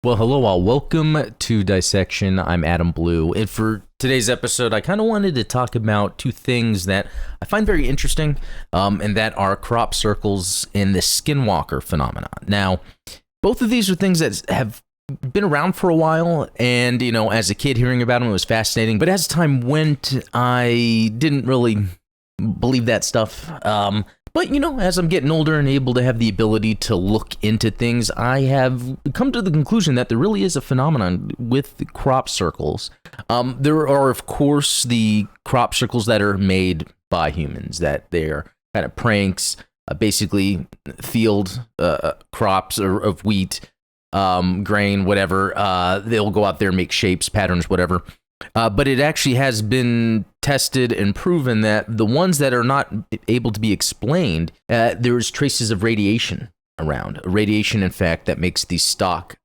Well, hello all. Welcome to Dissection. I'm Adam Blue. And for today's episode, I kind of wanted to talk about two things that I find very interesting, and that are crop circles and the Skinwalker phenomenon. Now, both of these are things that have been around for a while, and, you know, as a kid hearing about them, it was fascinating. But as time went, I didn't really believe that stuff. But, you know, as I'm getting older and able to have the ability to look into things, I have come to the conclusion that there really is a phenomenon with crop circles. There are, of course, the crop circles that are made by humans, that they're kind of pranks, basically field crops of wheat, grain, whatever. They'll go out there and make shapes, patterns, whatever. But it actually has been tested and proven that the ones that are not able to be explained, there's traces of radiation around. Radiation, in fact, that makes the stalk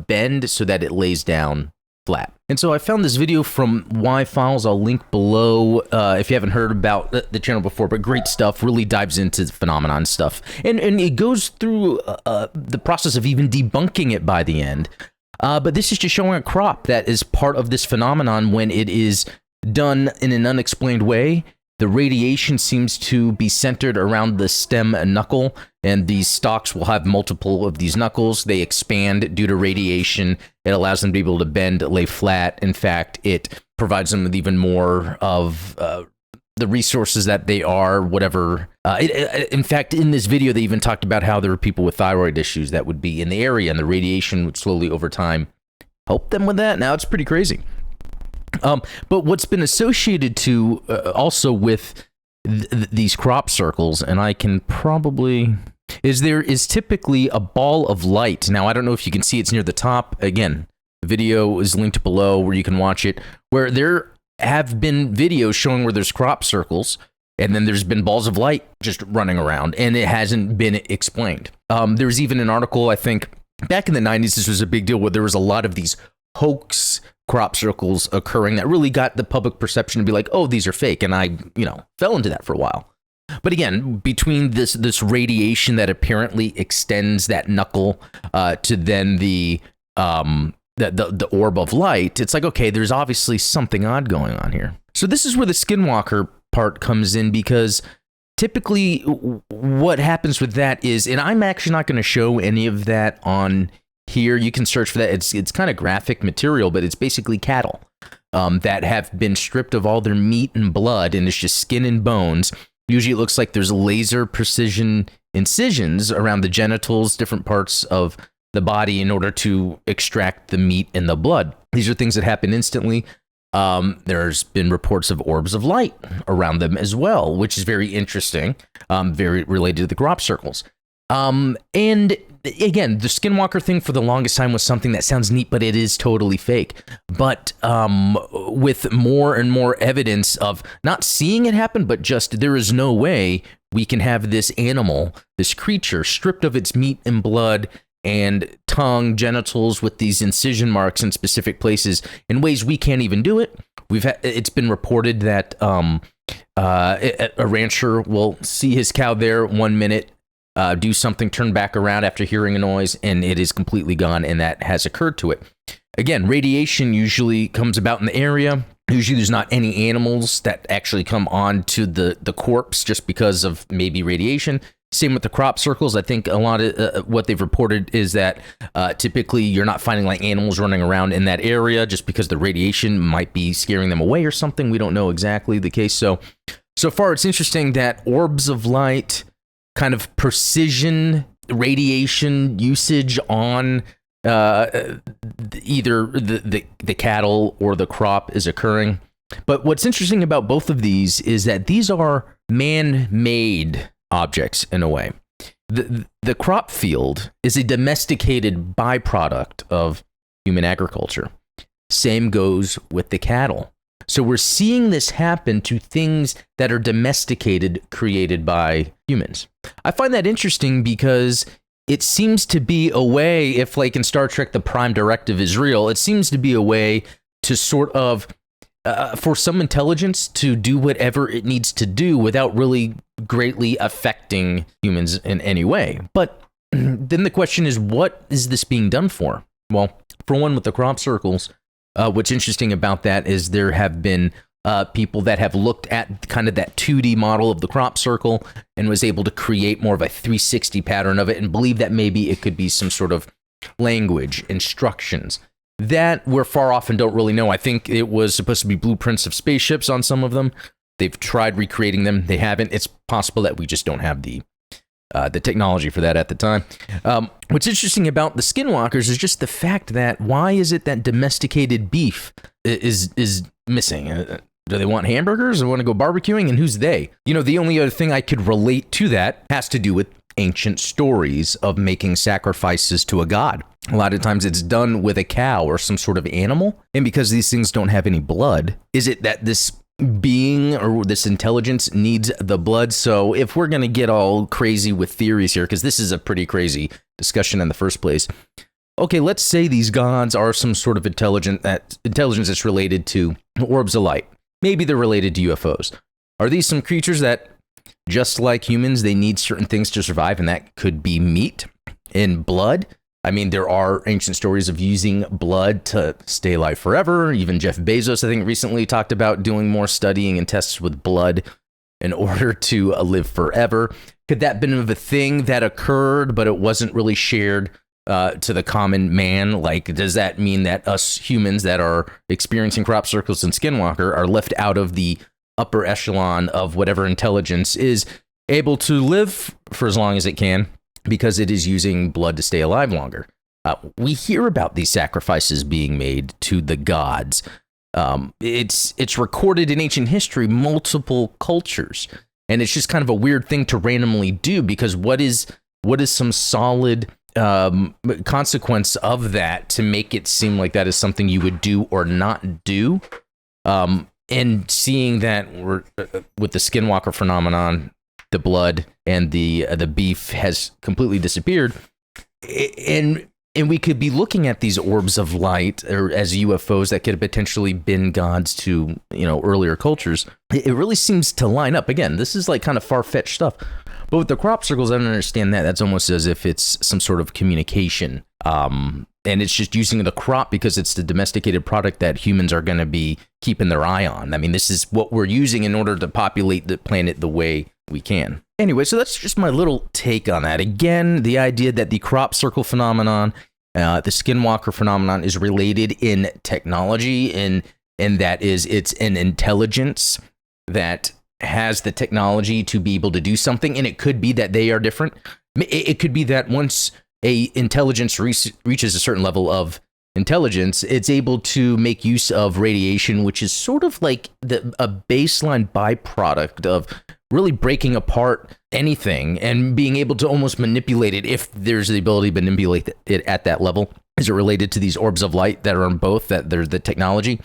bend so that it lays down flat. And so I found this video from Y-Files. I'll link below if you haven't heard about the channel before, but great stuff, really dives into the phenomenon stuff. And it goes through the process of even debunking it by the end. But this is just showing a crop that is part of this phenomenon when it is done in an unexplained way. The radiation seems to be centered around the stem and knuckle, and these stalks will have multiple of these knuckles. They expand due to radiation. It allows them to be able to bend, lay flat. In fact, it provides them with even more of the resources that they are, whatever. In fact, in this video, they even talked about how there were people with thyroid issues that would be in the area, and the radiation would slowly, over time, help them with that. Now, it's pretty crazy. But what's been associated to also with these crop circles, and I can probably, is there is typically a ball of light. Now, I don't know if you can see, it's near the top. Again, the video is linked below where you can watch it, where there have been videos showing where there's crop circles, and then there's been balls of light just running around, and it hasn't been explained. There's even an article, I think, back in the 90s, this was a big deal, where there was a lot of these hoax crop circles occurring that really got the public perception to be like, oh, these are fake, and I, fell into that for a while. But again, between this radiation that apparently extends that knuckle to then the orb of light, it's like, okay, there's obviously something odd going on here. So this is where the Skinwalker part comes in, because typically what happens with that is, and I'm actually not going to show any of that on here. You can search for that. It's kind of graphic material, but it's basically cattle that have been stripped of all their meat and blood, and it's just skin and bones. Usually it looks like there's laser precision incisions around the genitals, different parts of the body, in order to extract the meat and the blood. These are things that happen instantly. There's been reports of orbs of light around them as well, which is very interesting, very related to the crop circles. And again, the Skinwalker thing for the longest time was something that sounds neat, but it is totally fake. But with more and more evidence of not seeing it happen, but just there is no way we can have this animal, this creature, stripped of its meat and blood and tongue, genitals, with these incision marks in specific places in ways we can't even do it. It's been reported that a rancher will see his cow there 1 minute, do something, turn back around after hearing a noise, and it is completely gone, and that has occurred to it. Again, radiation usually comes about in the area. Usually there's not any animals that actually come on to the corpse just because of maybe radiation. Same with the crop circles. I think a lot of what they've reported is that typically you're not finding like animals running around in that area just because the radiation might be scaring them away or something. We don't know exactly the case. So far it's interesting that orbs of light, kind of precision radiation usage on either the cattle or the crop is occurring. But what's interesting about both of these is that these are man-made objects in a way. The crop field is a domesticated byproduct of human agriculture. Same goes with the cattle. So we're seeing this happen to things that are domesticated, created by humans. I find that interesting because it seems to be a way, if like in Star Trek, the Prime Directive is real, it seems to be a way to sort of, for some intelligence to do whatever it needs to do without really greatly affecting humans in any way. But then the question is, what is this being done for? Well, for one, with the crop circles, what's interesting about that is there have been people that have looked at kind of that 2D model of the crop circle and was able to create more of a 360 pattern of it and believe that maybe it could be some sort of language, instructions. That we're far off and don't really know. I think it was supposed to be blueprints of spaceships on some of them. They've tried recreating them. They haven't. It's possible that we just don't have the technology for that at the time. What's interesting about the Skinwalkers is just the fact that why is it that domesticated beef is missing? Do they want hamburgers or want to go barbecuing? And who's they? You know, the only other thing I could relate to that has to do with ancient stories of making sacrifices to a god. A lot of times it's done with a cow or some sort of animal. And because these things don't have any blood, is it that this being or this intelligence needs the blood? So if we're going to get all crazy with theories here, because this is a pretty crazy discussion in the first place. Okay, let's say these gods are some sort of intelligence that's related to orbs of light. Maybe they're related to UFOs. Are these some creatures that, just like humans, they need certain things to survive, and that could be meat and blood? I mean, there are ancient stories of using blood to stay alive forever. Even Jeff Bezos, I think, recently talked about doing more studying and tests with blood in order to live forever. Could that have been a thing that occurred, but it wasn't really shared to the common man? Like, does that mean that us humans that are experiencing crop circles and Skinwalker are left out of the upper echelon of whatever intelligence is able to live for as long as it can because it is using blood to stay alive longer? We hear about these sacrifices being made to the gods. It's recorded in ancient history, multiple cultures, and it's just kind of a weird thing to randomly do, because what is some solid consequence of that to make it seem like that is something you would do or not do? And seeing that we're with the Skinwalker phenomenon, the blood and the beef has completely disappeared, and we could be looking at these orbs of light or as UFOs that could have potentially been gods to, earlier cultures. It really seems to line up. Again, this is like kind of far-fetched stuff. But with the crop circles, I don't understand that. That's almost as if it's some sort of communication. And it's just using the crop because it's the domesticated product that humans are going to be keeping their eye on. I mean, this is what we're using in order to populate the planet the way we can. Anyway, so that's just my little take on that. Again, the idea that the crop circle phenomenon, the Skinwalker phenomenon is related in technology, and that is it's an intelligence that has the technology to be able to do something, and it could be that they are different. It could be that once a intelligence reaches a certain level of intelligence, it's able to make use of radiation, which is sort of like a baseline byproduct of really breaking apart anything and being able to almost manipulate it if there's the ability to manipulate it at that level. Is it related to these orbs of light that are on both, that there's the technology?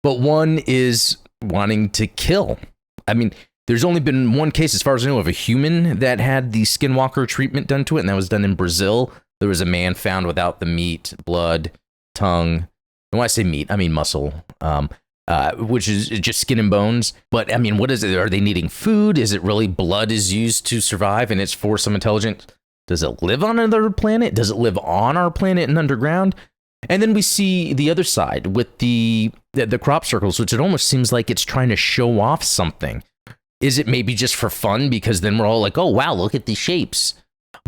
But one is wanting to kill. I mean, there's only been one case, as far as I know, of a human that had the Skinwalker treatment done to it, and that was done in Brazil. There was a man found without the meat, blood, tongue. And when I say meat, I mean muscle, which is just skin and bones. But I mean, what is it? Are they needing food? Is it really blood is used to survive, and it's for some intelligence? Does it live on another planet? Does it live on our planet and underground? And then we see the other side with the crop circles, which it almost seems like it's trying to show off something. Is it maybe just for fun? Because then we're all like, oh, wow, look at these shapes.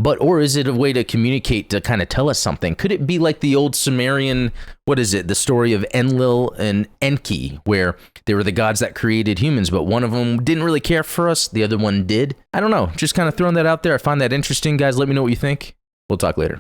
Or is it a way to communicate, to kind of tell us something? Could it be like the old Sumerian, the story of Enlil and Enki, where they were the gods that created humans, but one of them didn't really care for us, the other one did? I don't know, just kind of throwing that out there. I find that interesting. Guys, let me know what you think. We'll talk later.